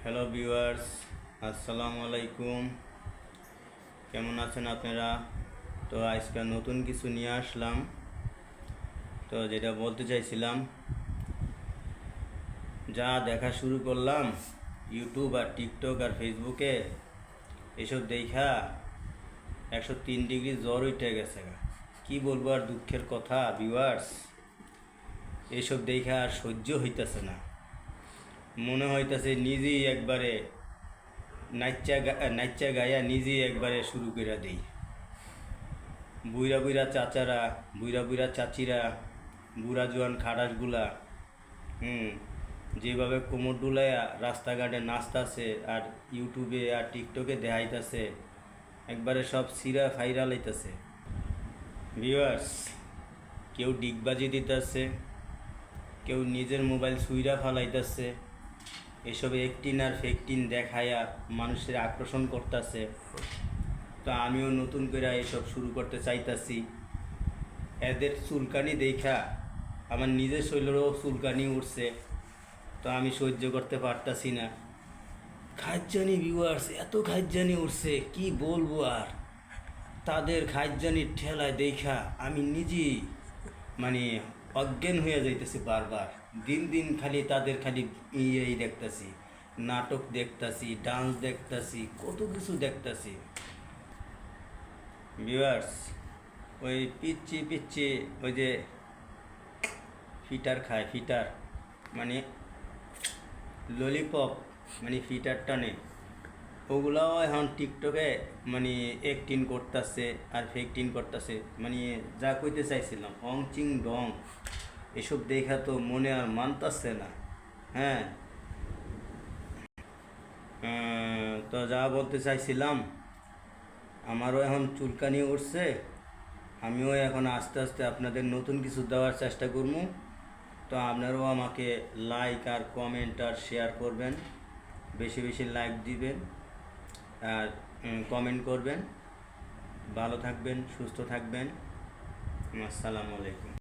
Hello viewers, আসসালামু আলাইকুম। কেমন আছেন আপনারা? তো আজকে নতুন কিছু নিয়ে আসলাম। তো যেটা বলতে চাইছিলাম, যা দেখা শুরু করলাম ইউটিউব আর টিকটক আর ফেসবুকে, এসব দেখা 103 ডিগ্রি জ্বর উঠে গেছে। কি বলবো আর দুঃখের কথা ভিউয়ার্স, এসব দেখা আর সহ্য হইতেছে না। মনে হইতেছে নিজেই একবারে নাচ্চা গায়া নিজেই একবারে শুরু করে দিই। বুইরা বুইরা চাচারা, বুইরা বুইরা চাচিরা, বুড়া জোয়ান খাটাসগুলা যেভাবে কোমর ডুলাইয়া রাস্তাঘাটে নাচতাছে আর ইউটিউবে আর টিকটকে দেখাইতেছে, একবারে সব সিরা ফাইরা লইতেছে ভিউয়ার্স। কেউ ডিগবাজি দিতেছে, কেউ নিজের মোবাইল সুইরা ফালাইতেছে, এসবে একটিন আর ফেকটিন দেখায়া মানুষের আকর্ষণ করতেছে। তো আমিও নতুন করে এসব শুরু করতে চাইতাছি। এদের চুলকানি দেখা আমার নিজের শরীরেরও চুলকানি উঠছে, তো আমি সহ্য করতে পারতাছি না। খাইজানি ভিউয়ার্স, এত খাইজানি উঠছে কি বলবো আর। তাদের খাইজানির ঠেলায় দেখা আমি নিজেই মানে অজ্ঞান হয়ে যাইতেছি বারবার। দিন দিন খালি তাদের খালি ইয়েই দেখতাছি, নাটক দেখতাছি, ডান্স দেখতাছি, কত কিছু দেখতাছি ভিউয়ার্স। ওই পিচ্ছি পিচ্ছি ওই যে ফিটার খায়, ফিটার মানে ললিপপ, মানে ফিটার টানে, ওগুলাও এখন টিকটকে মানে একটিন করতেছে আর ফেকটিন করতেছে। মানে যা কইতে চাইছিলাম অং চিং ডং, এসব দেখা তো মনে আর মানতাছে না। হ্যাঁ, তো যা বলতে চাইছিলাম, আমারও এখন চুলকানি উঠছে। আমিও এখন আস্তে আস্তে আপনাদের নতুন কিছু দেওয়ার চেষ্টা করবো। তো আপনারাও আমাকে লাইক আর কমেন্ট আর শেয়ার করবেন, বেশি বেশি লাইক দিবেন আর কমেন্ট করবেন। ভালো থাকবেন, সুস্থ থাকবেন। আসসালামু আলাইকুম।